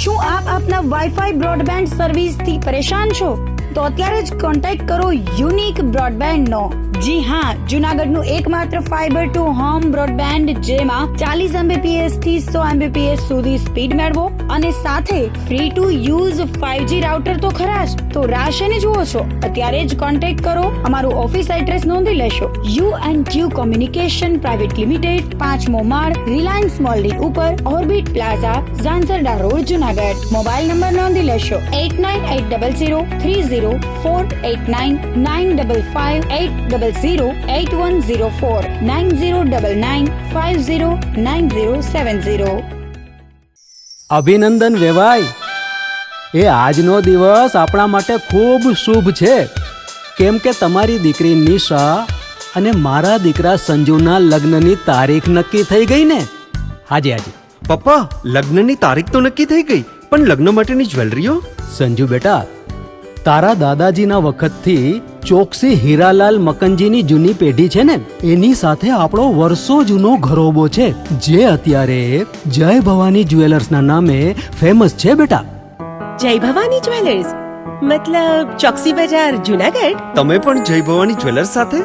શું આપ આપના વાઈફાઈ બ્રોડબેન્ડ સર્વિસથી પરેશાન છો? તો અત્યારે જ કોન્ટેક્ટ કરો યુનિક બ્રોડબેન્ડનો. જી હા, જૂનાગઢનું એકમાત્ર ફાઈબર ટુ હોમ બ્રોડબેન્ડ, જેમાં 40 Mbps થી 100 Mbps સુધી સ્પીડ મેળવો અને સાથે free to use 5G router તો ખરા જ. તો રાહ શેની જુઓ છો? અત્યારે જ કોન્ટેક્ટ કરો. અમારું ઓફિસ એડ્રેસ નોંધી લેશો. U&Q કોમ્યુનિકેશન પ્રાઇવેટ લિમિટેડ, 5મો માળ, રિલાયન્સ મોલની ઉપર, orbit plaza, Zanzarda road, Junagadh. Mobile number નોંધી લેશો 89800304899558008104 9099509070. અભિનંદન વેવાય. એ આજનો દિવસ આપણા માટે ખૂબ શુભ છે, કેમ કે તમારી દીકરી નિશા અને મારા દીકરા સંજુના લગ્નની તારીખ નક્કી થઈ ગઈ ને. હાજી હાજી પપ્પા, લગ્નની તારીખ તો નક્કી થઈ ગઈ, પણ લગ્ન માટેની જ્વેલરીઓ? સંજુ બેટા, તારા દાદાજીના વખતથી ચોકસી હીરાલાલ મકનજીની જૂની પેઢી છે ને, એની સાથે આપણો વર્ષો જૂનો ઘરોબો છે, જે અત્યારે જય ભવાની જ્વેલર્સના નામે ફેમસ છે બેટા. જય ભવાની જ્વેલર્સ મતલબ ચોકસી બજાર, જૂનાગઢ? તમે પણ જય ભવાની જ્વેલર્સ સાથે?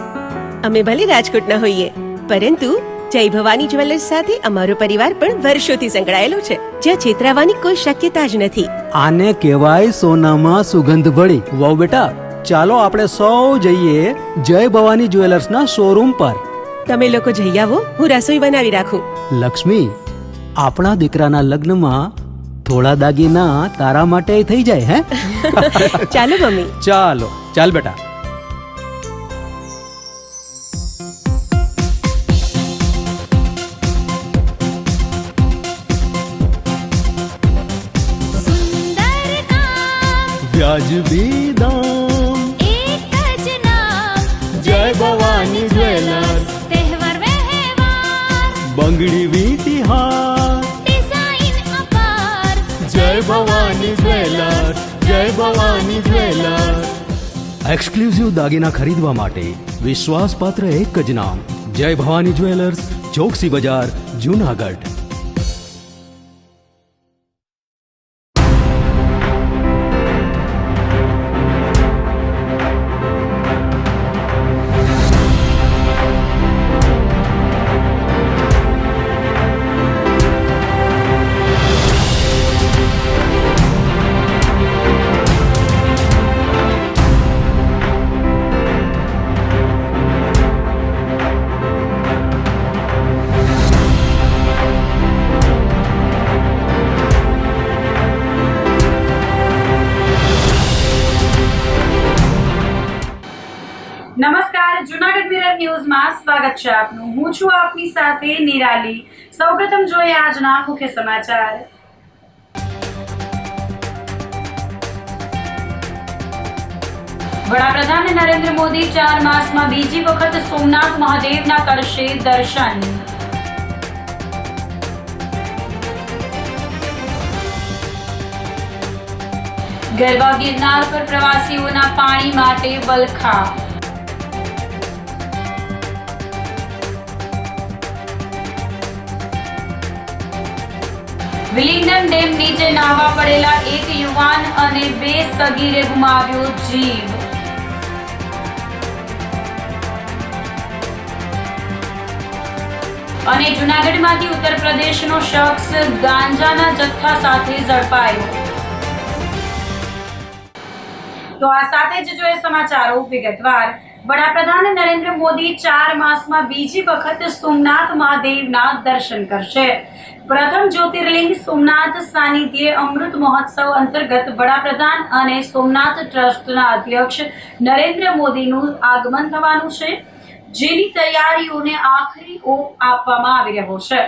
અમે ભલે રાજકોટના હોઈએ, પરંતુ જય ભવાની જ્વેલર્સ સાથે અમારો પરિવાર પણ વર્ષોથી સંકળાયેલો છે, જ્યાં છેતરાવાની કોઈ શક્યતા જ નથી. આને કહેવાય સોનામાં સુગંધ ભળી. વાવ બેટા, ચાલો આપણે સૌ જઈએ જય ભવાની જ્વેલર્સના શોરૂમ પર. તમે લોકો જઈ આવો, હું રસોઈ બનાવી રાખું. લક્ષ્મી, આપણા દીકરાના લગ્નમાં થોડા દાગીના તારા માટે થઈ જાય. હે ચાલો મમ્મી. ચાલો ચાલ બેટા. વ્યાજબી દામ, એક જ નામ, જય ભવાની જ્વેલર્સ. તહેવાર વ્યવહાર, બંગડી વીંટી હાર, ડિઝાઇન અપાર, જય ભવાની જ્વેલર્સ, જય ભવાની જ્વેલર્સ. એક્સક્લુઝિવ દાગીના ખરીદવા માટે વિશ્વાસપાત્ર એક જ નામ, જય ભવાની જ્વેલર્સ, ચોકસી બજાર, જૂનાગઢ. નમસ્કાર, જૂનાગઢ મિરર ન્યૂઝમાં સ્વાગત છે આપનું. હું છું આપની સાથે નિરાલી. સૌપ્રથમ જોઈએ આજના મુખ્ય સમાચાર. વડાપ્રધાન નરેન્દ્ર મોદી 4 માસમાં બીજી વખત સોમનાથ મહાદેવના કરશે દર્શન. ગરબા ગિરનાર પર પ્રવાસીઓના પાણી માટે વલખા. વિલિંગડન ડેમ નીચે નાહવા પડેલા એક યુવાન અને 2 સગીરે ગુમાવ્યો જીવ. અને જૂનાગઢમાંથી ઉત્તર પ્રદેશનો શખ્સ ગાંજાના જથ્થા સાથે ઝડપાયો. તો આ સાથે જ જોઈએ સમાચારો વિગતવાર. વડાપ્રધાન નરેન્દ્ર મોદી 4 માસમાં બીજી વખત સોમનાથ મહાદેવના દર્શન કરશે. પ્રથમ જ્યોતિર્લિંગ સોમનાથ સાનિધ્ય અમૃત મહોત્સવ અંતર્ગત વડાપ્રધાન અને સોમનાથ ટ્રસ્ટના અધ્યક્ષ નરેન્દ્ર મોદીનું આગમન થવાનું છે, જેની તૈયારીઓને આખરી ઓપ આપવામાં આવી રહ્યો છે.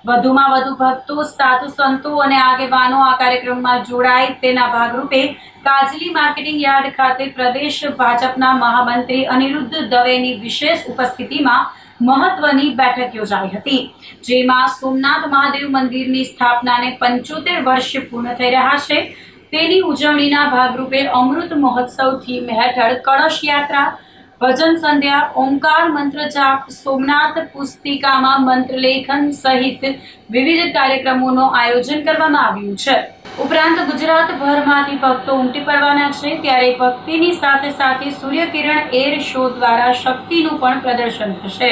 વધુમાં વધુ ભક્તો, સાધુ સંતો અને આગેવાનો આ કાર્યક્રમમાં જોડાય તેના ભાગરૂપે કાજલી માર્કેટિંગ યાર્ડ ખાતે પ્રદેશ ભાજપના મહામંત્રી અનિરુદ્ધ દવેની વિશેષ ઉપસ્થિતિમાં મહત્વની બેઠક યોજાઈ હતી, જેમાં સોમનાથ મહાદેવ મંદિરની સ્થાપનાને 75 વર્ષ પૂર્ણ થઈ રહ્યા છે, તેની ઉજવણીના ભાગરૂપે અમૃત મહોત્સવ થીમ હેઠળ કળશ યાત્રા, ભજન સંધ્યા, ઓમકાર મંત્ર જાપ, સોમનાથ પુસ્તિકામાં મંત્રલેખન સહિત વિવિધ કાર્યક્રમોનું આયોજન કરવામાં આવ્યું છે. ઉપરાંત ગુજરાતભરમાંથી ભક્તો ઉમટી પડવાના છે, ત્યારે ભક્તિની સાથે સાથે સૂર્યકિરણ એર શો દ્વારા શક્તિનું પણ પ્રદર્શન થશે.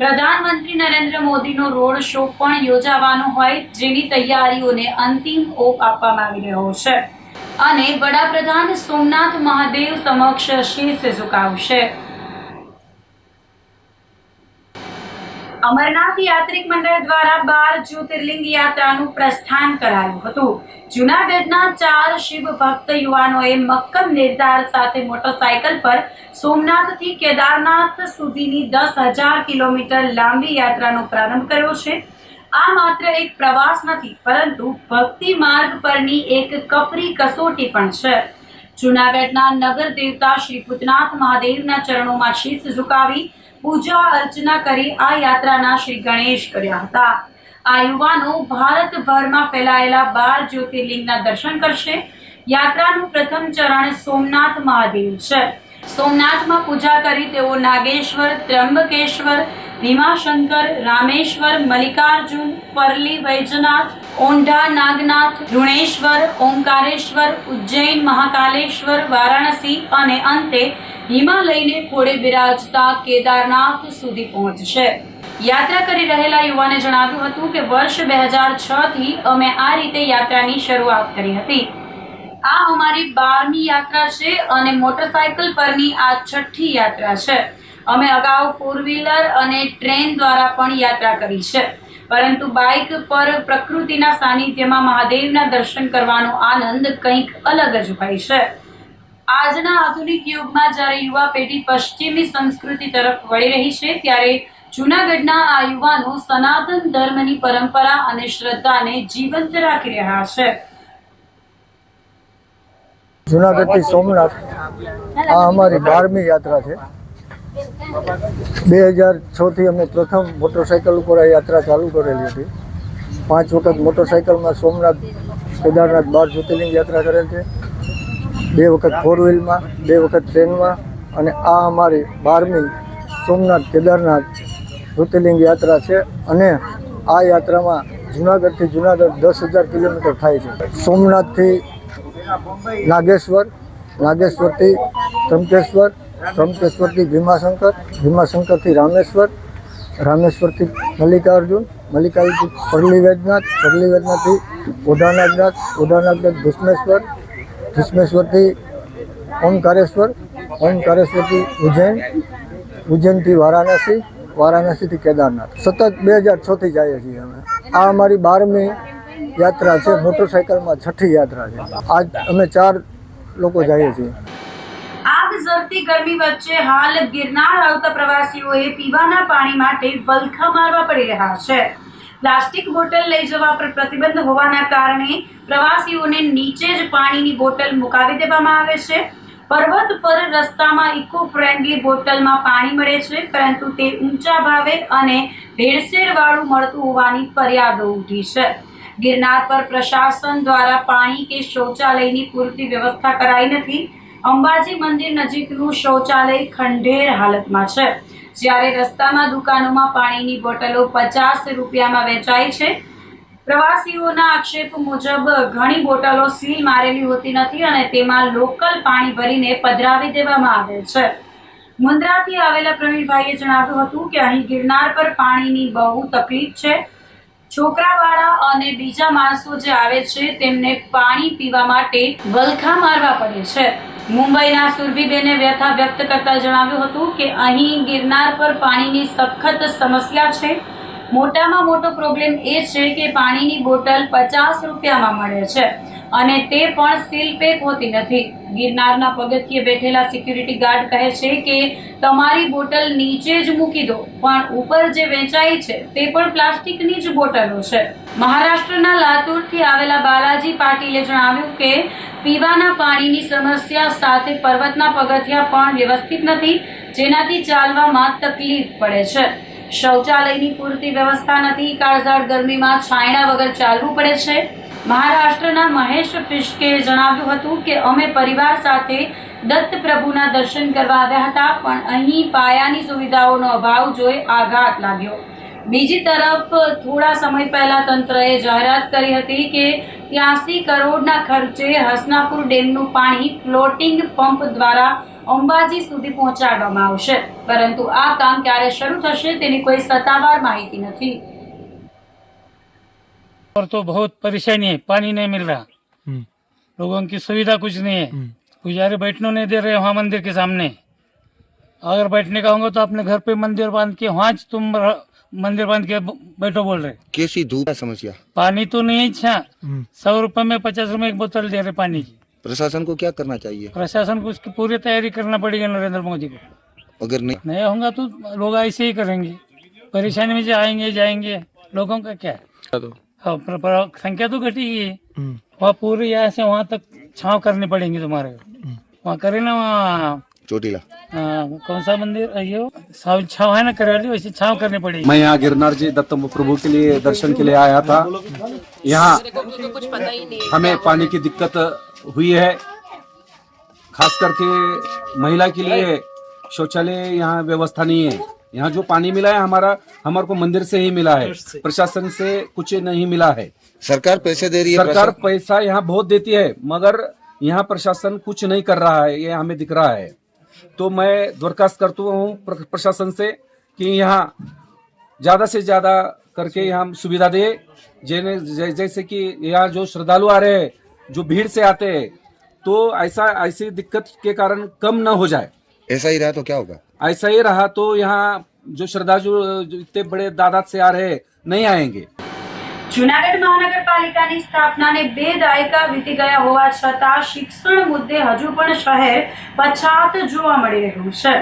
પ્રધાનમંત્રી નરેન્દ્ર મોદીનો રોડ શો પણ યોજાવાનો હોય, જેની તૈયારીઓને અંતિમ ઓપ આપવામાં આવી રહ્યો છે અને વડાપ્રધાન સોમનાથ મહાદેવ સમક્ષ શીશ ઝુકાવશે. અમરનાથ યાત્રિક મંડળ દ્વારા 12 જ્યોતિર્લિંગ યાત્રાનું પ્રસ્થાન કરાયું હતું. જૂનાગઢના 4 શિવ ભક્ત યુવાનોએ મક્કમ નિર્ધાર સાથે મોટરસાયકલ પર સોમનાથથી કેદારનાથ સુધીની 10,000 કિલોમીટર લાંબી યાત્રાનો પ્રારંભ કર્યો છે. આ માત્ર એક પ્રવાસ નથી, પરંતુ ભક્તિ માર્ગ પરની એક કપરી કસોટી પણ છે. જૂનાગઢના નગર દેવતા શ્રી ભૂતનાથ મહાદેવના ચરણોમાં શીશ ઝુકાવી પૂજા અર્ચના કરી આ યાત્રાના શ્રી ગણેશ કર્યા હતા. આ યુવાનો ભારતભરમાં ફેલાયેલા 12 જ્યોતિર્લિંગના દર્શન કરશે. યાત્રાનું પ્રથમ ચરણ સોમનાથ મહાદેવ છે. સોમનાથમાં પૂજા કરી તેઓ નાગેશ્વર, ત્ર્યંબકેશ્વર, ભીમાશંકર, રામેશ્વર, મલ્લિકાર્જુન, પરલી વૈજનાથ, ઓંઢા નાગનાથ, ઋણેશ્વર, ઓમકારેશ્વર, ઉજ્જૈન મહાકાલેશ્વર, વારાણસી અને અંતે હિમાલયને ખોળે બિરાજતા કેદારનાથ સુધી પહોંચશે. યાત્રા કરી રહેલા યુવાને જણાવ્યું હતું કે વર્ષ 2006 થી અમે આ રીતે યાત્રાની શરૂઆત કરી હતી. આ અમારી 12મી યાત્રા છે અને મોટરસાયકલ પરની આ 6ઠ્ઠી યાત્રા છે. અમે અગાઉ 4 વ્હીલર અને ટ્રેન દ્વારા પણ યાત્રા કરી છે, પરંતુ બાઇક પર પ્રકૃતિના સાનિધ્યમાં મહાદેવના દર્શન કરવાનો આનંદ કંઈક અલગ જ હોય છે. આજના આધુનિક યુગમાં જ્યારે યુવા પેઢી પશ્ચિમી સંસ્કૃતિ તરફ વળી રહી છે, ત્યારે જૂનાગઢના આ યુવાનો સનાતન ધર્મની પરંપરા અને શ્રદ્ધાને જીવંત રાખી રહ્યા છે. જૂનાગઢથી સોમનાથ આ અમારી 12મી યાત્રા છે. 2006 થી અમે પ્રથમ મોટરસાયકલ ઉપર આ યાત્રા ચાલુ કરેલી હતી. 5 વખત મોટરસાયકલમાં સોમનાથ કેદારનાથ 12 જ્યોતિર્લિંગ યાત્રા કરેલ છે. 2 વખત 4 વ્હીલમાં, 2 વખત ટ્રેનમાં અને આ અમારી 12મી સોમનાથ કેદારનાથ જ્યોતિર્લિંગ યાત્રા છે. અને આ યાત્રામાં જૂનાગઢથી જૂનાગઢ 10,000 કિલોમીટર થાય છે. સોમનાથથી નાગેશ્વર, નાગેશ્વરથી ત્રંબકેશ્વર, ત્રંબકેશ્વરથી ભીમાશંકર, ભીમાશંકરથી રામેશ્વર, રામેશ્વરથી મલ્લિકાર્જુન, મલ્લિકાર્જુનથી પરલી વૈજનાથ, પરલી વૈજનાથથી ઓઢા નાગનાથ, ઓઢા નાગનાથ ભીષ્મેશ્વર, ભીષ્મેશ્વરથી ઓમકારેશ્વર, ઓમકારેશ્વરથી ઉજ્જૈન, ઉજ્જૈનથી વારાણસી, વારાણસીથી કેદારનાથ. સતત 2006 થી જઈએ છીએ અમે. આ અમારી 12મી યાત્રા છે. મોટરસાયકલમાં 6ઠ્ઠી યાત્રા છે. આજ અમે 4 લોકો જઈએ છીએ. આગ ઝરતી ગરમી વચ્ચે હાલ ગિરનાર આવતા પ્રવાસીઓએ પીવાના પાણી માટે વલખા મારવા પડી રહ્યા છે. પ્લાસ્ટિક બોટલ લઈ જવા પર પ્રતિબંધ હોવાના કારણે પ્રવાસીઓને નીચે જ પાણીની બોટલ મુકાવી દેવામાં આવે છે. પર્વત પર રસ્તામાં ઇકો ફ્રેન્ડલી બોટલમાં પાણી મળે છે, પરંતુ તે ઊંચા ભાવે અને ભેળસેળવાળું મળતું હોવાની ફરિયાદો ઉઠી છે. ગિરનાર પર પ્રશાસન દ્વારા પાણી કે શૌચાલયની પૂરતી વ્યવસ્થા કરાઈ નથી. અંબાજી મંદિર નજીકનું શૌચાલય ખંડેર હાલતમાં છે, જ્યારે રસ્તામાં દુકાનોમાં પાણીની બોટલો 50 રૂપિયામાં વેચાય છે. પ્રવાસીઓના આક્ષેપ મુજબ ઘણી બોટલો સીલ મારેલી હોતી નથી અને તેમાં લોકલ પાણી ભરીને પધરાવી દેવામાં આવે છે. મુન્દ્રાથી આવેલા પ્રવીણભાઈએ જણાવ્યું હતું કે અહીં ગિરનાર પર પાણીની બહુ તકલીફ છે. છોકરાવાળા અને બીજા માણસો જે આવે છે તેમને પાણી પીવા માટે વલખા મારવા પડે છે. મુંબઈના સુરભીબેને વ્યથા વ્યક્ત કરતા જણાવ્યું હતું કે અહીં ગિરનાર પર પાણીની સખત સમસ્યા છે. મોટામાં મોટો પ્રોબ્લેમ એ છે કે પાણીની બોટલ 50 રૂપિયામાં મળે છે અને તે પણ સીલ પેક હોતી નથી. ગિરનારના પગથિયે બેઠેલા સિક્યુરિટી ગાર્ડ કહે છે કે તમારી બોટલ નીચે જ મૂકી દો, પણ ઉપર જે વેચાય છે તે પણ પ્લાસ્ટિકની જ બોટલો છે. મહારાષ્ટ્રના લાતુરથી આવેલા બાલાજી પાટીલે જણાવ્યું કે પીવાના પાણીની સમસ્યા સાથે પર્વતના પગથિયા પણ વ્યવસ્થિત નથી, જેનાથી ચાલવામાં તકલીફ પડે છે. શૌચાલયની પૂરતી વ્યવસ્થા નથી. કાળઝાળ ગરમીમાં છાંયડા વગર ચાલવું પડે છે. મહારાષ્ટ્રના મહેશ ફિશ્કે જણાવ્યું હતું કે અમે પરિવાર સાથે દત્ત પ્રભુના દર્શન કરવા આવ્યા હતા, પણ અહીં પાયાની સુવિધાઓનો અભાવ જોઈ આઘાત લાગ્યો. બીજી તરફ થોડા સમય પહેલા તંત્રએ જાહેરાત કરી હતી કે 83 કરોડના ખર્ચે હસનાપુર ડેમનું પાણી ફ્લોટિંગ પંપ દ્વારા અંબાજી સુધી પહોંચાડવામાં આવશે, પરંતુ આ કામ ક્યારે શરૂ થશે તેની કોઈ સત્તાવાર માહિતી નથી. और तो बहुत परेशानी है, पानी नहीं मिल रहा, लोगों की सुविधा कुछ नहीं है, पुजारी बैठने नहीं दे रहे वहाँ मंदिर के सामने. अगर बैठने का होगा तो अपने घर पे मंदिर बांध के वहाँ तुम मंदिर बांध के बैठो बोल रहे. कैसी धूप है समस्या? पानी तो नहीं अच्छा, 100 रुपए में 50 रुपए एक बोतल दे रहे पानी की. प्रशासन को क्या करना चाहिए? प्रशासन को उसकी पूरी तैयारी करना पड़ेगा नरेंद्र मोदी को. अगर नहीं होगा तो लोग ऐसे ही करेंगे, परेशानी में आएंगे जाएंगे, लोगों का क्या है. हाँ, संख्या तो घटेगी, वहाँ पूरे यहाँ से वहाँ तक छांव करनी पड़ेगी तुम्हारे. वहाँ करे ना, वहाँ चोटीला कौन सा मंदिर है ये, छाव है ना करवाली, वैसे छाव करनी पड़ेगी. मैं यहाँ गिरनार जी दत्त प्रभु के लिए दर्शन के लिए आया था. यहाँ हमें पानी की दिक्कत हुई है, खास करके महिला के लिए शौचालय यहाँ व्यवस्था नहीं है. यहाँ जो पानी मिला है हमारे को मंदिर से ही मिला है, प्रशासन से कुछ नहीं मिला है. सरकार पैसे दे रही है, सरकार पैसा यहाँ बहुत देती है, मगर यहाँ प्रशासन कुछ नहीं कर रहा है, ये हमें दिख रहा है. तो मैं दरखास्त करता हूँ प्रशासन से कि यहाँ ज्यादा से ज्यादा करके यहाँ सुविधा दे. जैसे कि यहाँ जो श्रद्धालु आ रहे हैं, जो भीड़ से आते हैं, तो ऐसी दिक्कत के कारण कम न हो जाए. ऐसा ही रहा तो क्या होगा? ऐसा ही रहा तो यहाँ जो श्रद्धालु इतने बड़े दादात से आ रहे हैं नहीं आएंगे. જૂનાગઢ મહાનગરપાલિકાની સ્થાપનાને 2 દાયકા વીતી ગયા હોવા છતાં શિક્ષણ મુદ્દે હજુ પણ શહેર પછાત જોવા મળી રહ્યું છે.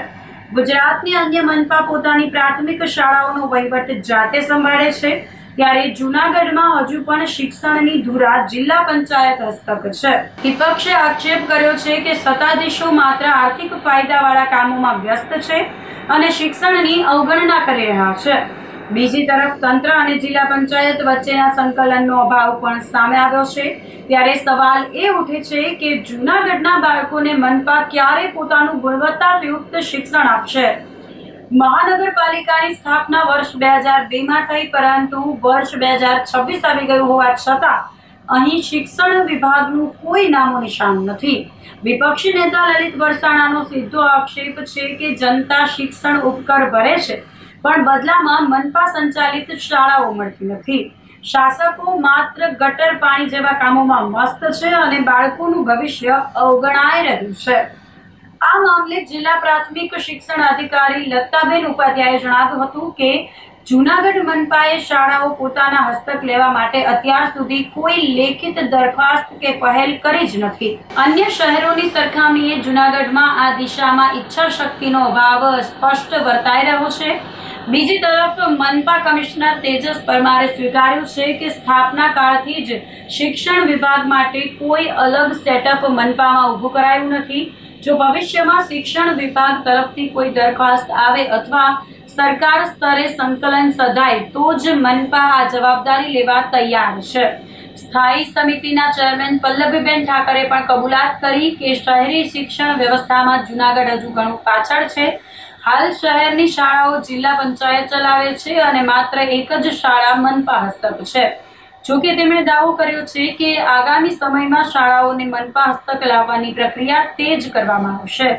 ગુજરાતની અન્ય મનપા પોતાની પ્રાથમિક શાળાઓનો વહીવટ જાતે સંભાળે છે, ત્યારે જૂનાગઢમાં હજુ પણ શિક્ષણની ધુરા જિલ્લા પંચાયત હસ્તક છે. વિપક્ષે આક્ષેપ કર્યો છે કે સત્તાધીશો માત્ર આર્થિક ફાયદાવાળા કામોમાં વ્યસ્ત છે અને શિક્ષણની અવગણના કરી રહ્યા છે. બીજી તરફ તંત્ર અને જિલ્લા પંચાયત વચ્ચેના સંકલનનો અભાવ પણ સામે આવ્યો છે. ત્યારે સવાલ એ ઉઠે છે કે જૂનાગઢના બાળકોને મનપા ક્યારે પોતાનું ગુણવત્તાયુક્ત શિક્ષણ આપશે. મહાનગરપાલિકાની સ્થાપના વર્ષ 2002માં થઈ, પરંતુ વર્ષ 2026 આવી ગયું હોવા છતાં અહીં શિક્ષણ વિભાગનું કોઈ નામો નિશાન નથી. વિપક્ષી નેતા લલિત વરસાણાનો સીધો આક્ષેપ છે કે જનતા શિક્ષણ ઉપકર ભરે છે, પણ બદલામાં મનપા સંચાલિત શાળાઓ મળતી નથી. શાસકો માત્ર ગટર પાણી જેવા કામોમાં મસ્ત છે અને બાળકોનું ભવિષ્ય અવગણાઈ રહ્યું છે. આ મામલે જિલ્લા પ્રાથમિક શિક્ષણ અધિકારી લતાબેન ઉપાધ્યાયે જણાવ્યું હતું કે જૂનાગઢ મનપાએ શાળાઓ પોતાના હસ્તક લેવા માટે અત્યાર સુધી કોઈ લેખિત દરખાસ્ત કે પહેલ કરી જ નથી. અન્ય શહેરોની સરખામણીએ જૂનાગઢમાં આ દિશામાં ઈચ્છા શક્તિનો અભાવ સ્પષ્ટ વર્તાઈ રહ્યો છે. બીજી તરફ મનપા કમિશનર તેજસ પરમારે સ્વીકાર્યું છે કે સ્થાપના કાળથી જ શિક્ષણ વિભાગ માટે કોઈ અલગ સેટઅપ મનપામાં ઊભું કરાયું નથી. જો ભવિષ્યમાં શિક્ષણ વિભાગ તરફથી કોઈ દરખાસ્ત આવે અથવા સરકાર સ્તરે સંકલન સધાય તો જ મનપા આ જવાબદારી લેવા તૈયાર છે. સ્થાયી સમિતિના ચેરમેન પલ્લવીબેન ઠાકરે પણ કબૂલાત કરી કે શહેરી શિક્ષણ વ્યવસ્થામાં જૂનાગઢ હજુ ઘણું પાછળ છે. હાલ શહેરની શાળાઓ જિલ્લા પંચાયત ચલાવે છે અને માત્ર એક જ શાળા મનપા હસ્તક છે. જોકે તેમણે દાવો કર્યો છે કે આગામી સમયમાં શાળાઓને મનપા હસ્તક લાવવાની પ્રક્રિયા તેજ કરવામાં આવશે.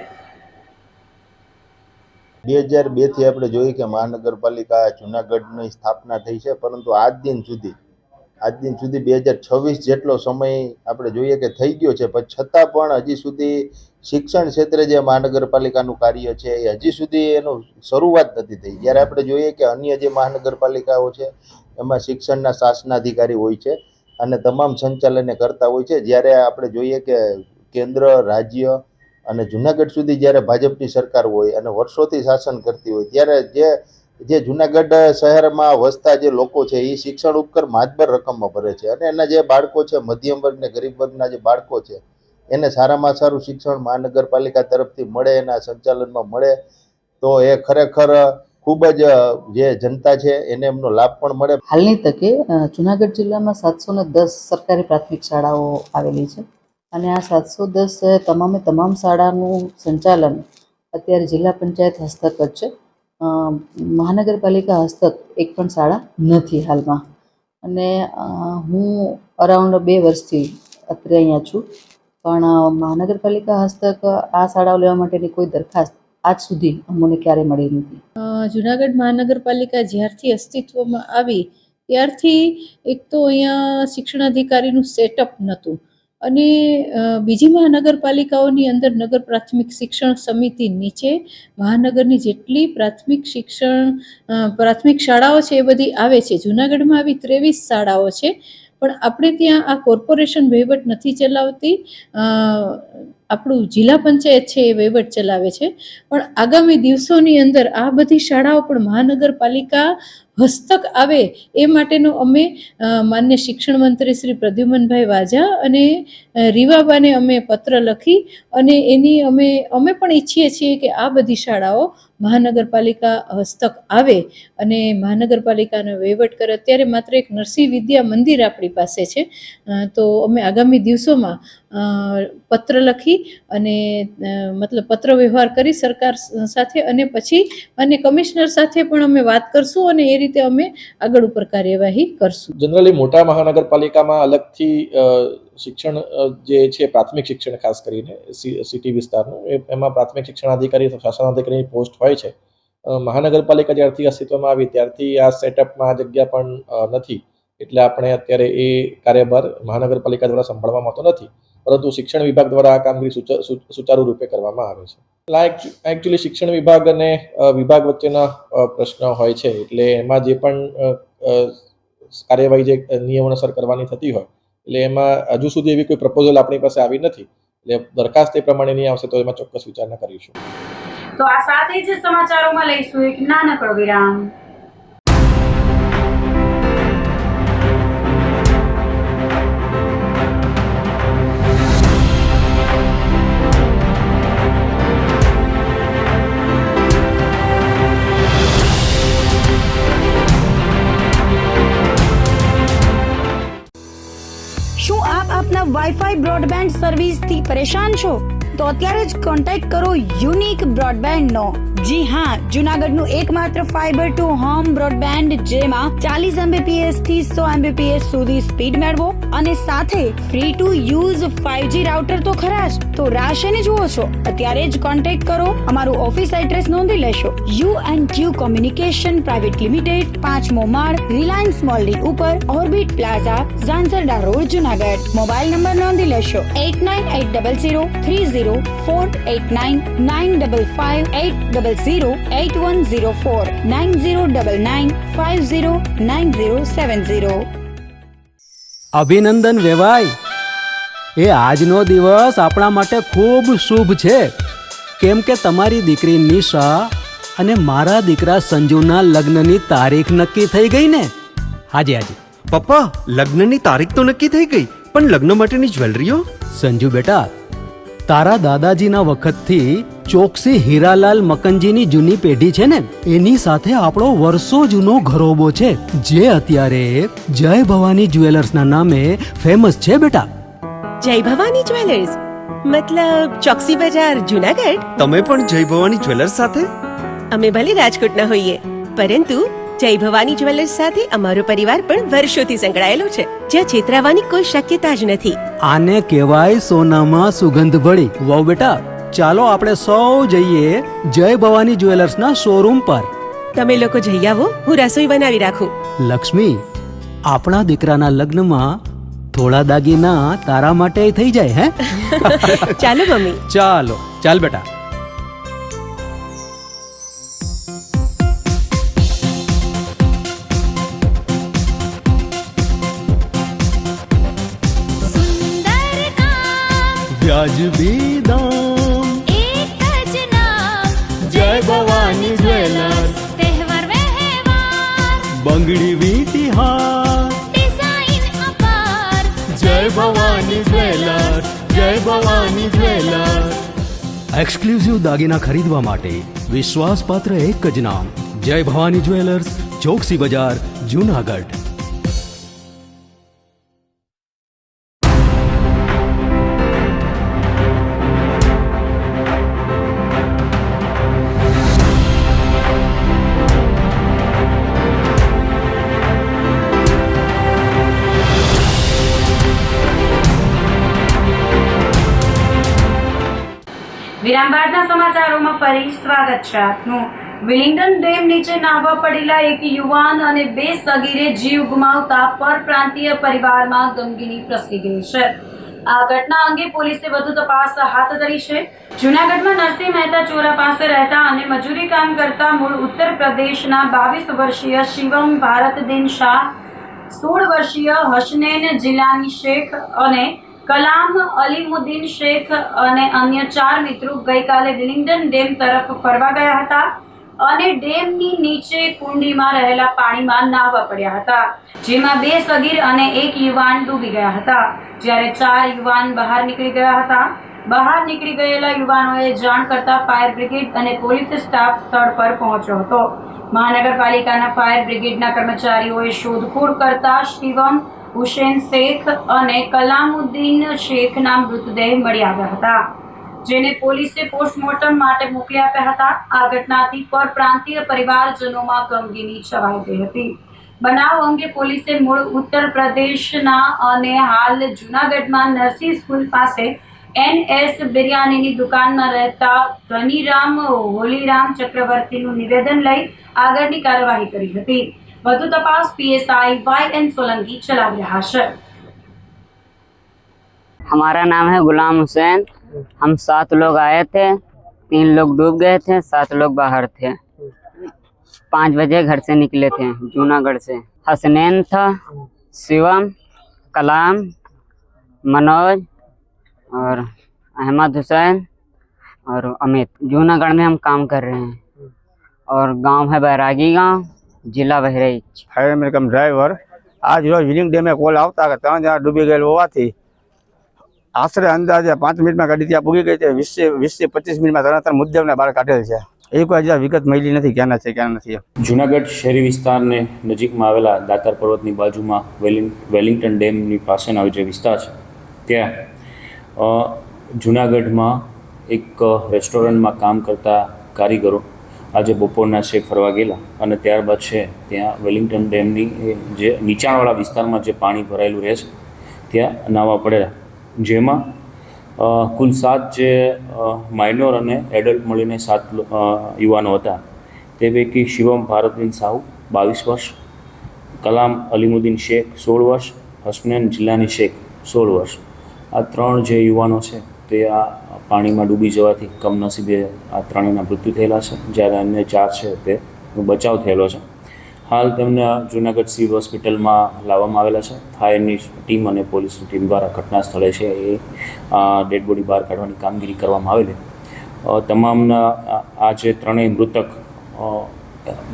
2002 થી આપણે જોઈએ કે મહાનગરપાલિકા જૂનાગઢની સ્થાપના થઈ છે, પરંતુ આજ દિન સુધી 2026 જેટલો સમય આપણે જોઈએ કે થઈ ગયો છે, પણ છતાં પણ હજી સુધી શિક્ષણ ક્ષેત્રે જે મહાનગરપાલિકાનું કાર્ય છે એ હજી સુધી એનું શરૂઆત નથી થઈ. જ્યારે આપણે જોઈએ કે અન્ય જે મહાનગરપાલિકાઓ છે એમાં શિક્ષણના શાસનાધિકારી હોય છે અને તમામ સંચાલન કરતા હોય છે. જ્યારે આપણે જોઈએ કે કેન્દ્ર, રાજ્ય અને જૂનાગઢ સુધી જ્યારે ભાજપની સરકાર હોય અને વર્ષોથી શાસન કરતી હોય, ત્યારે જે જૂનાગઢ શહેરમાં વસતા જે લોકો છે એ શિક્ષણ ઉપકર માતબર રકમમાં ભરે છે અને એના જે બાળકો છે, મધ્યમ વર્ગ ને ગરીબ વર્ગના જે બાળકો છે એને સારામાં સારું શિક્ષણ મહાનગરપાલિકા તરફથી મળે, એના સંચાલનમાં મળે તો એ ખરેખર ખૂબ જ જે જનતા છે એને એમનો લાભ પણ મળે. હાલની તકે જૂનાગઢ જિલ્લામાં 710 સરકારી પ્રાથમિક શાળાઓ આવેલી છે અને આ 710 તમામ શાળાનું સંચાલન અત્યારે જિલ્લા પંચાયત હસ્તક જ છે. મહાનગરપાલિકા હસ્તક એક પણ શાળા નથી હાલમાં. અને હું અરાઉન્ડ 2 વર્ષથી અત્રે અહીંયા છું, પણ મહાનગરપાલિકા હસ્તક આ શાળાઓ લેવા માટેની કોઈ દરખાસ્ત આજ સુધી અમને ક્યારે મળી નથી. જુનાગઢ મહાનગરપાલિકા જ્યારથી અસ્તિત્વમાં આવી ત્યારથી એક તો અહીંયા શિક્ષણાધિકારીનું સેટઅપ નહોતું, અને બીજી મહાનગરપાલિકાઓની અંદર નગર પ્રાથમિક શિક્ષણ સમિતિ નીચે મહાનગરની જેટલી પ્રાથમિક શાળાઓ છે એ બધી આવે છે. જુનાગઢમાં આવી 23 શાળાઓ છે, પણ આપણે ત્યાં આ કોર્પોરેશન વહીવટ નથી ચલાવતી, આપણું જિલ્લા પંચાયત છે એ વહીવટ ચલાવે છે. પણ આગામી દિવસોની અંદર આ બધી શાળાઓ પણ મહાનગરપાલિકા હસ્તક આવે એ માટેનો અમે માન્ય શિક્ષણ મંત્રી શ્રી પ્રદ્યુમનભાઈ વાજા અને રીવાબાને અમે પત્ર લખી અને એની અમે પણ ઈચ્છીએ છીએ કે આ બધી શાળાઓ મહાનગરપાલિકા હસ્તક આવે અને મહાનગરપાલિકાનો વહીવટ કરે. અત્યારે માત્ર એક નરસિંહ વિદ્યા મંદિર આપણી પાસે છે, તો અમે આગામી દિવસોમાં પત્ર લખી અને મતલબ પત્ર વ્યવહાર કરી સરકાર સાથે, અને પછી અને કમિશનર સાથે પણ અમે વાત કરશું અને એ રીતે અમે આગળ ઉપર કાર્યવાહી કરશું. જનરલી મોટા મહાનગરપાલિકામાં અલગથી શિક્ષણ જે છે પ્રાથમિક શિક્ષણ ખાસ કરીને સિટી વિસ્તારનું એમાં પ્રાથમિક શિક્ષણાધિકારી અથવા શાસનાધિકારીની પોસ્ટ હોય છે. મહાનગરપાલિકા જ્યારથી અસ્તિત્વમાં આવી ત્યારથી આ સેટઅપમાં જગ્યા પણ નથી, એટલે આપણે અત્યારે એ કાર્યભાર મહાનગરપાલિકા દ્વારા સંભાળવામાં આવતો નથી, પરંતુ શિક્ષણ વિભાગ દ્વારા આ કામગીરી સુચારુ રૂપે કરવામાં આવે છે. એકચ્યુઅલી શિક્ષણ વિભાગ અને વિભાગ વચ્ચેના પ્રશ્ન હોય છે, એટલે એમાં જે પણ કાર્યવાહી જે નિયમોનુસાર કરવાની થતી હોય, એટલે એમાં હજુ સુધી એવી કોઈ પ્રપોઝલ આપણી પાસે આવી નથી, એટલે દરખાસ્ત એ પ્રમાણેની આવશે તો એમાં ચોક્કસ વિચારણા કરીશું. તો આ સાથે જ સમાચારોમાં લઈશું એક નાનકડો વિરામ. શું આપ આપના વાઈફાઈ બ્રોડબેન્ડ સર્વિસથી પરેશાન છો? તો અત્યારે જ કોન્ટેક્ટ કરો યુનિક બ્રોડબેન્ડ નો. જી હા, જુનાગઢનું એકમાત્ર ફાઈબર ટુ હોમ બ્રોડબેન્ડ જેમાં 40 Mbps થી 100 Mbps સુધી સ્પીડ મેળવો અને સાથે free to use 5G router તો ખરા જ. તો રાહ શેની જુઓ છો? અત્યારે જ કોન્ટેક્ટ કરો. અમારું ઓફિસ એડ્રેસ નોંધી લેશો. U&Q કોમ્યુનિકેશન પ્રાઇવેટ લિમિટેડ, 5મો માળ, રિલાયન્સ મોલની ઉપર, orbit plaza, Zanzarda road, Junagadh. Mobile number નોંધી લેશો 89800304899558008104 9099509070. અભિનંદન વેવાય, એ આજનો દિવસ આપણા માટે ખૂબ શુભ છે, કેમ કે તમારી દીકરી નિશા અને મારા દીકરા સંજુના લગ્નની તારીખ નક્કી થઈ ગઈ ને. હાજી હાજી પપ્પા, લગ્નની તારીખ તો નક્કી થઈ ગઈ, પણ લગ્ન માટેની જ્વેલરીઓ? સંજુ બેટા, તારા દાદાજીના વખતથી ચોકસી હીરાલાલ મકનજીની જૂની પેઢી છે ને, એની સાથે આપણો વર્ષો જૂનો ઘરોબો છે, જે અત્યારે જય ભવાની જ્વેલર્સના નામે ફેમસ છે બેટા. જય ભવાની જ્વેલર્સ મતલબ ચોકસી બજાર, જુનાગઢ? તમે પણ જય ભવાની જ્વેલર્સ સાથે? અમે ભલે રાજકોટના હોઈએ, પરંતુ જય ભવાની જ્વેલર્સ સાથે અમારો પરિવાર પણ વર્ષોથી સંકળાયેલો છે, જ્યાં છેતરાવાની કોઈ શક્યતા જ નથી. આને કહેવાય સોનામાં સુગંધ ભળી. વાવ બેટા, ચાલો આપણે સૌ જઈએ જય ભવાની જ્વેલર્સના શોરૂમ પર. તમે લોકો જઈ આવો, હું રસોઈ બનાવી રાખું. લક્ષ્મી, આપણા દીકરાના લગ્નમાં થોડા દાગીના તારા માટે થઈ જાય. હે ચાલો મમ્મી. ચાલો ચાલ બેટા. સુંદર કામ વ્યાજબી દામ, એક જ નામ જય ભવાની જ્વેલર્સ. તહેવાર વ્યવહાર બંગડી વીંટી હાર, ડિઝાઇન અપાર જય ભવાની જ્વેલર્સ, જય ભવાની જ્વેલર્સ. એક્સક્લુઝિવ દાગીના ખરીદવા માટે વિશ્વાસપાત્ર એક જ નામ, જય ભવાની જ્વેલર્સ, ચોકસી બજાર, જુનાગઢ. વિરામ બાદના સમાચારોમાં ફરી સ્વાગત છે આપનું. વિલિંગ્ડન ડેમ નીચે નાહવા પડેલા એક યુવાન અને 2 સગીરે જીવ ગુમાવતા પરપ્રાંતીય પરિવારમાં ગમગીની પ્રસરી ગઈ છે. આ ઘટના અંગે પોલીસે વધુ તપાસ હાથ ધરી છે. જૂનાગઢમાં નરસિંહ મહેતા ચોરા પાસે રહેતા અને મજૂરી કામ કરતા મૂળ ઉત્તર પ્રદેશના 22 વર્ષીય શિવમ ભારતદીન શાહ, 16 વર્ષીય હસનૈન જિલાની શેખ અને કલામ અલીમુદ્દીન શેખ અને અન્ય 4 મિત્રો ગઈકાલે વિલિંગ્ડન ડેમ તરફ ફરવા ગયા હતા અને ડેમની નીચે કુંડીમાં રહેલા પાણીમાં નાહવા પડ્યા હતા, જેમાં 2 સગીર અને 1 યુવાન ડૂબી ગયા હતા, જ્યારે 4 યુવાન બહાર નીકળી ગયા હતા. બહાર નીકળી ગયેલા યુવાનોએ જાણ કરતા ફાયર બ્રિગેડ અને પોલીસ સ્ટાફ સ્થળ પર પહોંચ્યો હતો. મહાનગરપાલિકાના ફાયર બ્રિગેડના કર્મચારીઓએ શોધખોળ કરતા શિવમ હુસેન શેખ અને કલામુદ્દીન શેખના મૃતદેહ મળી આવ્યા હતા, જેને પોલીસે પોસ્ટમોર્ટમ માટે મોકલી આપ્યા હતા. આ ઘટનાથી પરપ્રાંતીય પરિવારજનોમાં ગમગીની છવાઈ ગઈ હતી. બનાવ અંગે પોલીસે મૂળ ઉત્તર પ્રદેશના અને હાલ જૂનાગઢમાં નરસિંહ સ્કૂલ પાસે NS બિરયાનીની દુકાનમાં રહેતા ધનીરામ હોલીરામ ચક્રવર્તીનું નિવેદન લઈ આગળની કાર્યવાહી કરી હતી. વધુ તપાસ PSI YN સોલંકી ચલાવી રહ્યા છે. हमारा नाम है गुलाम हुसैन. हम 7 लोग आए थे, 3 लोग डूब गए थे, 7 लोग बाहर थे. 5 बजे घर से निकले थे जूनागढ़ से. हसनैन था, शिवम, कलाम, मनोज और अहमद हुसैन और अमित. जूनागढ़ में हम काम कर रहे हैं और गांव है बैरागी गांव, जिला बहराइच. हायर अमेरिकन ડ્રાઈવર આજ રોજ વિલિંગ ડેમે કોલ આવતા કે 3 જણા ડૂબી ગયેલ હોવાથી આશરે અંદાજે 5 મિનિટમાં ગાડી ત્યાં પૂગી ગઈ છે. 20 થી 25 મિનિટમાં ત્રણ મુદ્દેઓને બહાર કાઢેલ છે. એ કોઈ હજી વિગત મળી નથી ક્યાંના છે ક્યાં નથી. જૂનાગઢ શહેરી વિસ્તારને નજીકમાં આવેલા દાતાર પર્વતની બાજુમાં વેલિંગ્ટન ડેમની પાસેનો જે વિસ્તાર છે ત્યાં જૂનાગઢમાં એક રેસ્ટોરન્ટમાં કામ કરતા કારીગરો આજે બપોરના છેક ફરવા ગયેલા અને ત્યારબાદ છે ત્યાં વેલિંગ્ટન ડેમની જે નીચાણવાળા વિસ્તારમાં જે પાણી ભરાયેલું રહે છે ત્યાં નાહવા પડેલા, જેમાં કુલ 7 જે માઇનોર અને એડલ્ટ મળીને 7 યુવાનો હતા. તે પૈકી શિવમ ભારતદીન સાહુ 22 વર્ષ, કલામ અલીમુદ્દીન શેખ 16 વર્ષ, હસનૈન જિલ્લાની શેખ 16 વર્ષ. આ 3 જે યુવાનો છે તે આ પાણીમાં ડૂબી જવાથી કમનસીબે આ 3ના મૃત્યુ થયેલા છે, જ્યારે અન્ય 4 છે તે બચાવ થયેલો છે. હાલ તેમને જૂનાગઢ સિવિલ હોસ્પિટલમાં લાવવામાં આવેલા છે. ફાયરની ટીમ અને પોલીસની ટીમ દ્વારા ઘટના સ્થળે છે એ ડેડ બોડી બહાર કાઢવાની કામગીરી કરવામાં આવેલી. તમામના આ જે 3 મૃતક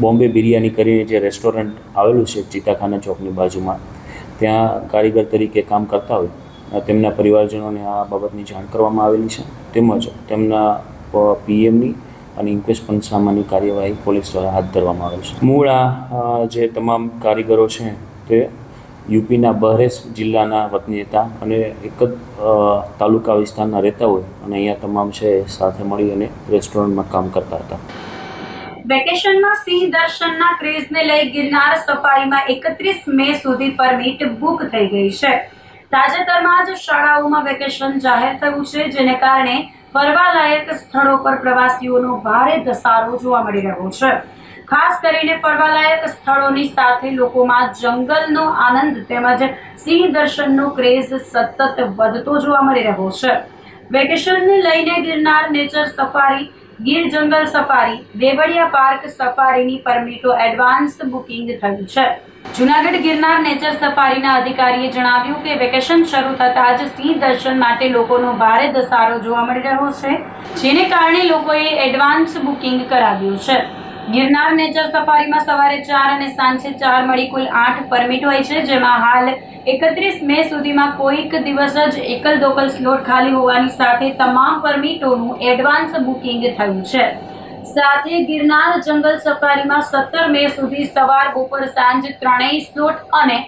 બોમ્બે બિરયાની કરીને જે રેસ્ટોરન્ટ આવેલું છે ચિતાખાના ચોકની બાજુમાં, ત્યાં કારીગર તરીકે કામ કરતા હોય તેમના પરિવારજનોને આ બાબતની જાણ કરવામાં આવેલી છે. તેમજ તેમના PMની અને ઇન્ક્વેસ્ટ પંચનામાની કાર્યવાહી પોલીસ દ્વારા હાથ ધરવામાં આવેલ છે. મૂળ આ જે તમામ કારીગરો છે તે યુપીના બહરેચ જિલ્લાના વતની હતા અને એક જ તાલુકા વિસ્તારના રહેતા હોય અને અહીંયા તમામ છે સાથે મળી અને રેસ્ટોરન્ટમાં કામ કરતા હતા. વેકેશનમાં સિંહ દર્શનના ક્રેઝને લઈ ગિરનાર સફારીમાં 31 મે સુધી પરમિટ બુક થઈ ગઈ છે. તાજેતરમાં જ શાળાઓમાં વેકેશન જાહેર થયું છે, જેને કારણે ફરવાલાયક સ્થળો પર પ્રવાસીઓનો ભારે ધસારો જોવા મળી રહ્યો છે. ખાસ કરીને ફરવાલાયક સ્થળોની સાથે લોકોમાં જંગલનો આનંદ તેમજ સિંહ દર્શનનો ક્રેઝ સતત વધતો જોવા મળી રહ્યો છે. વેકેશનને લઈને ગિરનાર નેચર સફારી, ગીર જંગલ સફારી, દેવળિયા પાર્ક સફારીની પરમિટો એડવાન્સ બુકિંગ થયું છે. જૂનાગઢ ગિરનાર નેચર સફારીના અધિકારીએ જણાવ્યું કે વેકેશન શરૂ થતાં જ સિંહ દર્શન માટે લોકોનો ભારે ધસારો જોવા મળી રહ્યો છે, જેને કારણે લોકોએ એડવાન્સ બુકિંગ કરાવ્યું છે. ગિરનાર નેચર સફારીમાં સવારે 4 અને સાંજે 4 મળી કુલ 8 પરમિટ હોય છે, જેમાં હાલ 31 મે સુધીમાં કોઈક દિવસ જ એકલ દોકલ સ્લોટ ખાલી હોવાની સાથે તમામ પરમિટોનું એડવાન્સ બુકિંગ થયું છે. સાથે ગિરનાર જંગલ સફારીમાં 17 મે સુધી સવાર, બપોર, સાંજ ત્રણેય સ્લોટ અને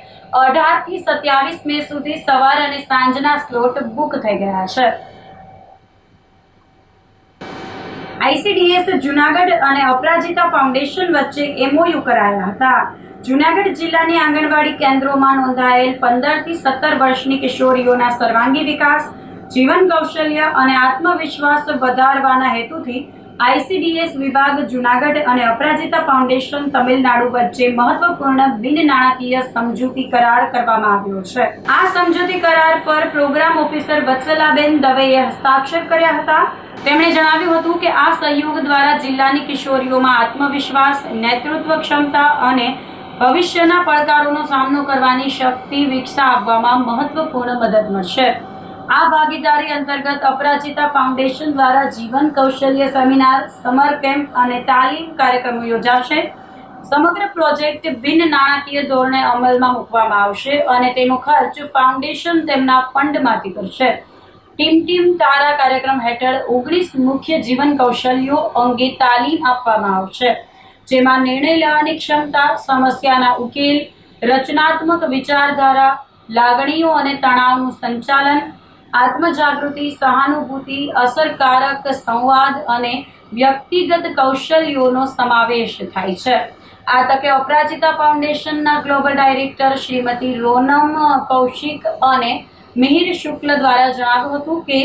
18 થી 27 મે સુધી સવાર અને સાંજના સ્લોટ બુક થઈ ગયા છે. ICDS જૂનાગઢ અને અપરાજિતા ફાઉન્ડેશન વચ્ચે MOU કરાયા હતા. જૂનાગઢ જિલ્લાની આંગણવાડી કેન્દ્રોમાં નોંધાયેલ 15 થી 17 વર્ષની કિશોરીઓના સર્વાંગી વિકાસ જીવન કૌશલ્ય અને આત્મવિશ્વાસ વધારવાના હેતુથી ICDS વિભાગ જુનાગઢ અને અપરાજિતા ફાઉન્ડેશન તમિલનાડુ વચ્ચે મહત્વપૂર્ણ બિન નાણાકીય સમજૂતી કરાર કરવામાં આવ્યો છે. આ સમજૂતી કરાર પર પ્રોગ્રામ ઓફિસર વત્સલાબેન દવેએ હસ્તાક્ષર કર્યા હતા. તેમણે જણાવ્યું હતું કે આ સહયોગ દ્વારા જિલ્લાની કિશોરીઓમાં આત્મવિશ્વાસ, નેતૃત્વ ક્ષમતા અને ભવિષ્યના પડકારોનો સામનો કરવાની શક્તિ વિકસાવવામાં મહત્વપૂર્ણ મદદ મળશે. આ ભાગીદારી અંતર્ગત અપરાજિતા ફાઉન્ડેશન દ્વારા જીવન કૌશલ્ય સેમિનાર, સમર કેમ્પ અને તાલીમ કાર્યક્રમો યોજાશે. સમગ્ર પ્રોજેક્ટ બિન નાણાકીય ધોરણે અમલમાં મૂકવામાં આવશે અને તેનો ખર્ચ ફાઉન્ડેશન તેમના ફંડમાંથી કરશે. ટીમ તારા કાર્યક્રમ હેઠળ 19 મુખ્ય જીવન કૌશલ્યો અંગે તાલીમ આપવામાં આવશે, જેમાં નિર્ણય લેવાની ક્ષમતા, સમસ્યાના ઉકેલ, રચનાત્મક વિચારધારા, લાગણીઓ અને તણાવનું સંચાલન, આત્મજાગૃતિ, સહાનુભૂતિ, અસરકારક સંવાદ અને વ્યક્તિગત કૌશલ્યોનો સમાવેશ થાય છે. આ તકે અપરાજિતા ફાઉન્ડેશનના ગ્લોબલ ડાયરેક્ટર શ્રીમતી રોનમ કૌશિક અને મિહિર શુક્લ દ્વારા જણાવ્યું હતું કે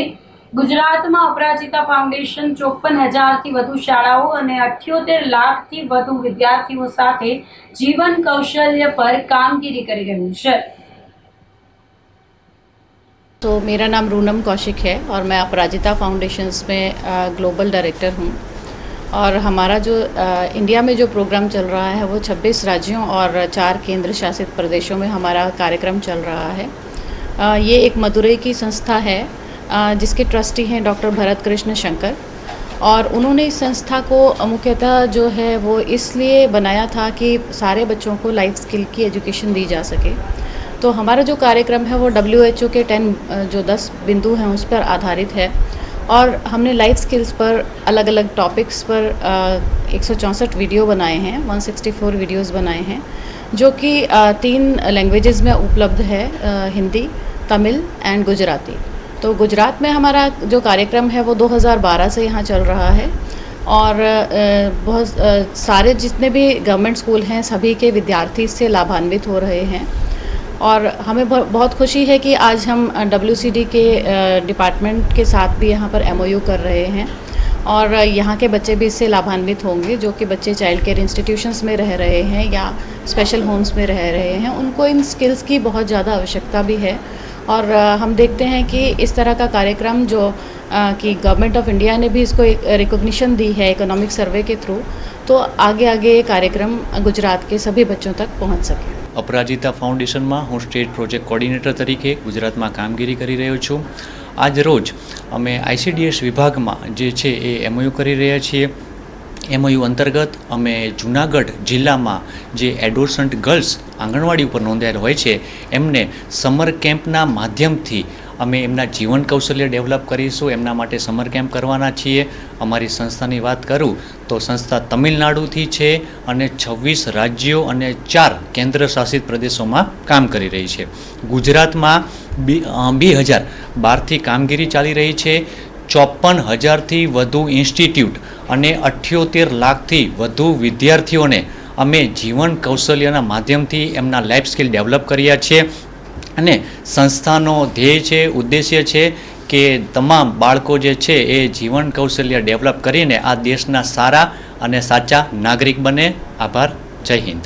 ગુજરાતમાં અપરાજિતા ફાઉન્ડેશન 54,000થી વધુ શાળાઓ અને 78 લાખથી વધુ વિદ્યાર્થીઓ સાથે જીવન કૌશલ્ય પર કામગીરી કરી રહ્યું છે. तो मेरा नाम रूनम कौशिक है और मैं अपराजिता फाउंडेशंस में ग्लोबल डायरेक्टर हूँ. और हमारा जो इंडिया में जो प्रोग्राम चल रहा है वो 26 राज्यों और 4 केंद्र शासित प्रदेशों में हमारा कार्यक्रम चल रहा है. ये एक मदुरई की संस्था है जिसके ट्रस्टी हैं डॉक्टर भरत कृष्ण शंकर, और उन्होंने इस संस्था को मुख्यतः जो है वो इसलिए बनाया था कि सारे बच्चों को लाइफ स्किल की एजुकेशन दी जा सके. तो हमारा जो कार्यक्रम है वो WHO के 10 बिंदु हैं उस पर आधारित है, और हमने लाइफ स्किल्स पर अलग अलग टॉपिक्स पर 164 वीडियो बनाए हैं, 164 वीडियोस बनाए हैं, जो कि 3 लैंग्वेजेस में उपलब्ध है, हिंदी, तमिल एंड गुजराती. तो गुजरात में हमारा जो कार्यक्रम है वो 2012 से यहाँ चल रहा है, और बहुत सारे जितने भी गवर्नमेंट स्कूल हैं सभी के विद्यार्थी इससे लाभान्वित हो रहे हैं. और हमें बहुत खुशी है कि आज हम WCD के डिपार्टमेंट के साथ भी यहाँ पर MOU कर रहे हैं, और यहाँ के बच्चे भी इससे लाभान्वित होंगे, जो कि बच्चे चाइल्ड केयर इंस्टीट्यूशंस में रह रहे हैं या स्पेशल होम्स में रह रहे हैं. उनको इन स्किल्स की बहुत ज़्यादा आवश्यकता भी है, और हम देखते हैं कि इस तरह का कार्यक्रम जो कि गवर्नमेंट ऑफ इंडिया ने भी इसको एक रिकॉग्निशन दी है इकोनॉमिक सर्वे के थ्रू, तो आगे ये कार्यक्रम गुजरात के सभी बच्चों तक पहुँच सके. અપરાજિતા ફાઉન્ડેશનમાં હું સ્ટેટ પ્રોજેક્ટ કોર્ડિનેટર તરીકે ગુજરાતમાં કામગીરી કરી રહ્યો છું. આજ રોજ અમે ICDS વિભાગમાં જે છે એ MOU કરી રહ્યા છીએ. MOU અંતર્ગત અમે જુનાગઢ જિલ્લામાં જે એડોલસન્ટ ગર્લ્સ આંગણવાડી ઉપર નોંધાયેલ હોય છે એમને સમર કેમ્પના માધ્યમથી અમે એમના જીવન કૌશલ્ય ડેવલપ કરીશું. એમના માટે સમર કેમ્પ કરવાના છીએ. અમારી સંસ્થાની વાત કરું તો સંસ્થા તમિલનાડુથી છે અને 26 રાજ્યો અને 4 કેન્દ્ર શાસિત પ્રદેશોમાં કામ કરી રહી છે. ગુજરાતમાં 2012થી કામગીરી ચાલી રહી છે. 54,000થી વધુ ઇન્સ્ટિટ્યૂટ અને 78 લાખથી વધુ વિદ્યાર્થીઓને અમે જીવન કૌશલ્યના માધ્યમથી એમના લાઈફ સ્કિલ ડેવલપ કર્યા છે. અને સંસ્થાનો ધ્યેય છે, ઉદ્દેશ્ય છે કે તમામ બાળકો જે છે એ જીવન કૌશલ્ય ડેવલપ કરીને આ દેશના સારા અને સાચા નાગરિક બને. આભાર. જય હિન્દ.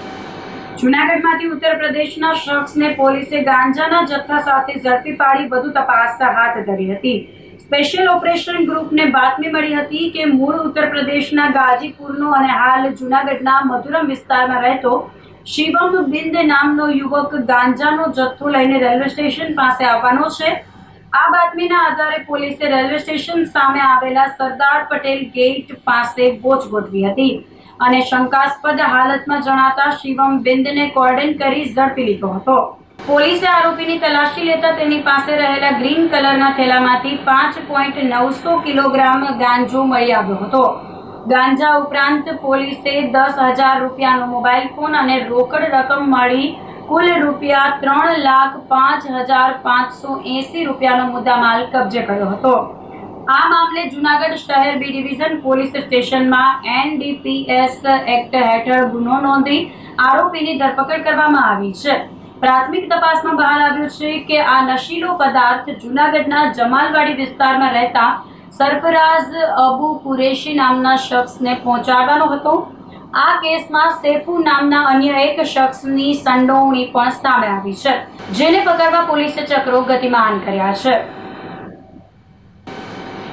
જૂનાગઢમાંથી ઉત્તર પ્રદેશના શખ્સને પોલીસે ગાંજાના જથ્થા સાથે ઝડપી પાડી વધુ તપાસ હાથ ધરી હતી. સ્પેશિયલ ઓપરેશન ગ્રુપને બાતમી મળી હતી કે મૂળ ઉત્તર પ્રદેશના ગાજીપુરનો અને હાલ જૂનાગઢના મધુરમ વિસ્તારમાં રહેતો શિવમ બિંદ નામનો યુવક ગાંજાનો જથ્થો લઈને રેલવે સ્ટેશન પાસે આવવાનો છે. આ બાતમીના આધારે પોલીસે રેલવે સ્ટેશન સામે આવેલા સરદાર પટેલ ગેટ પાસે વોચ ગોઠવી હતી અને શંકાસ્પદ હાલતમાં જણાતા શિવમ બિંદને કોર્ડન કરી ઝડપી લીધો હતો. પોલીસે આરોપીની તલાશી લેતા તેની પાસે રહેલા ગ્રીન કલરના થેલામાંથી 5.900 કિલોગ્રામ ગાંજો મળી આવ્યો હતો. ગાંજા ઉપરાંત પોલીસે 10,000 રૂપિયાનો મોબાઈલ ફોન અને રોકડ રકમ મળી કુલ ₹5,05,580 રૂપિયાનો મુદ્દામાલ કબજે કર્યો હતો. આ મામલે જૂનાગઢ શહેર B ડિવિઝન પોલીસ સ્ટેશનમાં NDPS એક્ટ હેઠળ ગુનો નોંધી આરોપીની ધરપકડ કરવામાં આવી છે. પ્રાથમિક તપાસમાં બહાર આવ્યું છે કે આ નશીલો પદાર્થ જૂનાગઢના જમાલવાડી વિસ્તારમાં રહેતા સરફરાઝ અબુ કુરેશી નામના શખ્સને પહોંચાડવાનો હતો. આ કેસમાં સૈફુ નામના અન્ય એક શખ્સની સંડોવણી પણ સામે આવી છે, જેને પકડવા પોલીસે ચક્રો ગતિમાન કર્યા છે.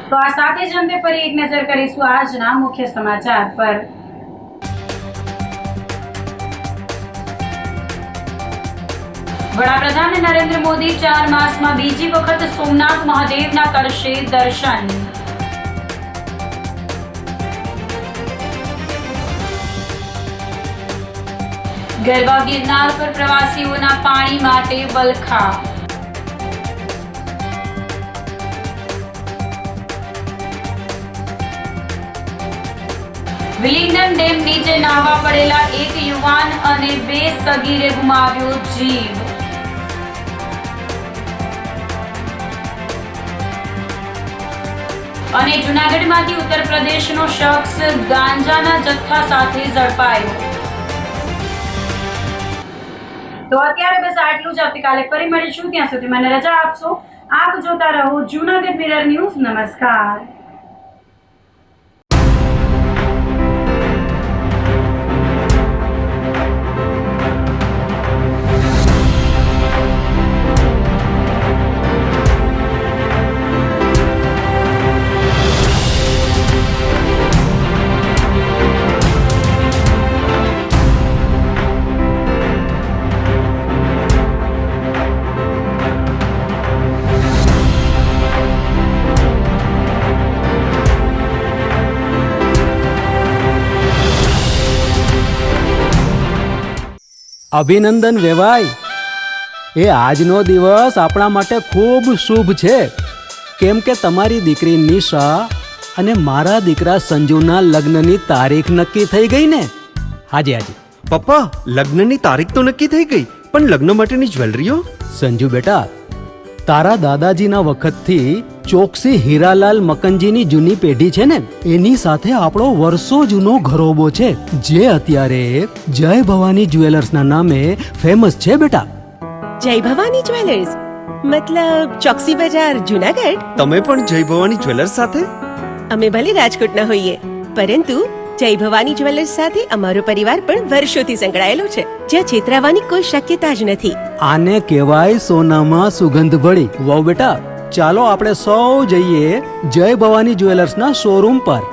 તો આ સાથે જ અંતે ફરી એક નજર કરીશું આજના મુખ્ય સમાચાર પર. વડાપ્રધાન નરેન્દ્ર મોદી 4 માસમાં બીજી વખત સોમનાથ મહાદેવના કરશે દર્શન. ગરબા ગિરનાર પર પ્રવાસીઓના પાણી માટે વલખા. વિલિંગડન ડેમ નીચે નાહવા પડેલા એક યુવાન અને 2 સગીરે ગુમાવ્યો જીવ. અને જૂનાગઢમાંથી ઉત્તર પ્રદેશનો શખ્સ ગાંજાના જથ્થા સાથે ઝડપાયો. તો અત્યારે બસ આટલું જ. આવતીકાલે ફરી મળીશું. ત્યાં સુધી મને રજા આપશો. આપ જોતા રહો જૂનાગઢ મિરર ન્યૂઝ. નમસ્કાર. અભિનંદન વેવાઈ. એ આજનો દિવસ આપણા માટે ખૂબ શુભ છે, કેમ કે તમારી દીકરી નિશા અને મારા દીકરા સંજુના લગ્નની તારીખ નક્કી થઈ ગઈ ને. હાજી હાજી પપ્પા, લગ્નની તારીખ તો નક્કી થઈ ગઈ, પણ લગ્ન માટેની જ્વેલરીઓ? સંજુ બેટા, તારા દાદાજીના વખતથી ચોકસી હીરાલાલ મકનજીની જૂની પેઢી છે ને, એની સાથે આપણો વર્ષો જૂનો ઘરોબો છે, જે અત્યારે જય ભવાની જ્વેલર્સના નામે ફેમસ છે બેટા. જય ભવાની જ્વેલર્સ મતલબ ચોકસી બજાર જૂનાગઢ? તમે પણ જય ભવાની જ્વેલર્સ સાથે? અમે ભલે રાજકોટના હોઈએ, પરંતુ જય ભવાની જ્વેલર્સ સાથે અમારો પરિવાર પણ વર્ષોથી સંકળાયેલો છે, જ્યાં છેતરાવાની કોઈ શક્યતા જ નથી. આને કહેવાય સોનામાં સુગંધ ભળી. વાવ બેટા, ચાલો આપણે સૌ જઈએ જય ભવાની જ્વેલર્સના શોરૂમ પર.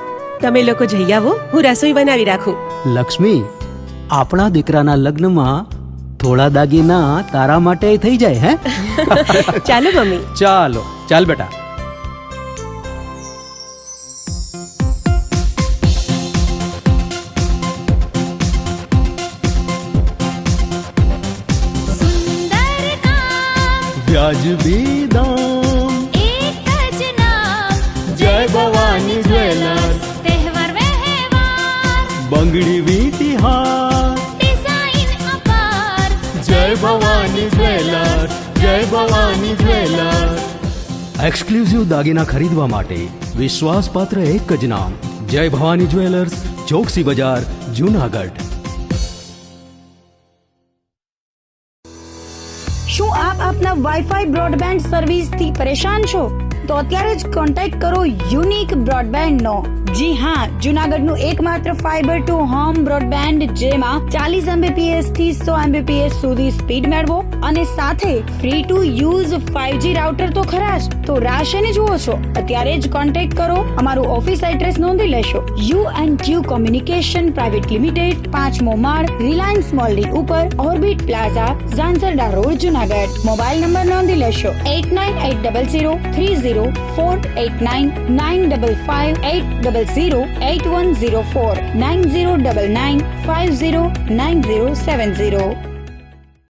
તમે લોકો જઈ આવો, હું રસોઈ બનાવી રાખું. લક્ષ્મી, આપણા દીકરાના લગ્નમાં થોડા દાગીના તારા માટે થઈ જાય. હે ચાલો મમ્મી. ચાલો ચાલ બેટા. વ્યાજબી દામ, एक જ नाम જય ભવાની જ્વેલર્સ. तहेवार व्यवहार બંગડી વીટી હાર, डिजाइन अपार જય ભવાની જ્વેલર્સ, જય ભવાની જ્વેલર્સ. એક્સક્લુઝિવ દાગીના ખરીદવા માટે વિશ્વાસપાત્ર એક જ નામ, જય ભવાની જ્વેલર્સ, ચોકસી બજાર, જૂનાગઢ. શું આપ આપના વાઈફાઈ બ્રોડબેન્ડ સર્વિસથી પરેશાન છો? તો અત્યારે જ કોન્ટેક્ટ કરો યુનિક બ્રોડબેન્ડ નો. જી હા, જૂનાગઢનું એકમાત્ર ફાઈબર ટુ હોમ બ્રોડબેન્ડ, જેમાં 40 Mbps થી 100 Mbps સુધી સ્પીડ મેળવો અને સાથે free to use 5G router તો ખરા જ. તો રાહ શેને જુઓ છો? અત્યારે જ કોન્ટેક્ટ કરો. અમારું ઓફિસ એડ્રેસ નોંધી લેશો. U&Q કોમ્યુનિકેશન પ્રાઇવેટ લિમિટેડ, 5મો માળ, રિલાયન્સ મોલની ઉપર, orbit plaza, Zanzarda road, Junagadh. Mobile number નોંધી લેશો 89800304899955808081049099509070.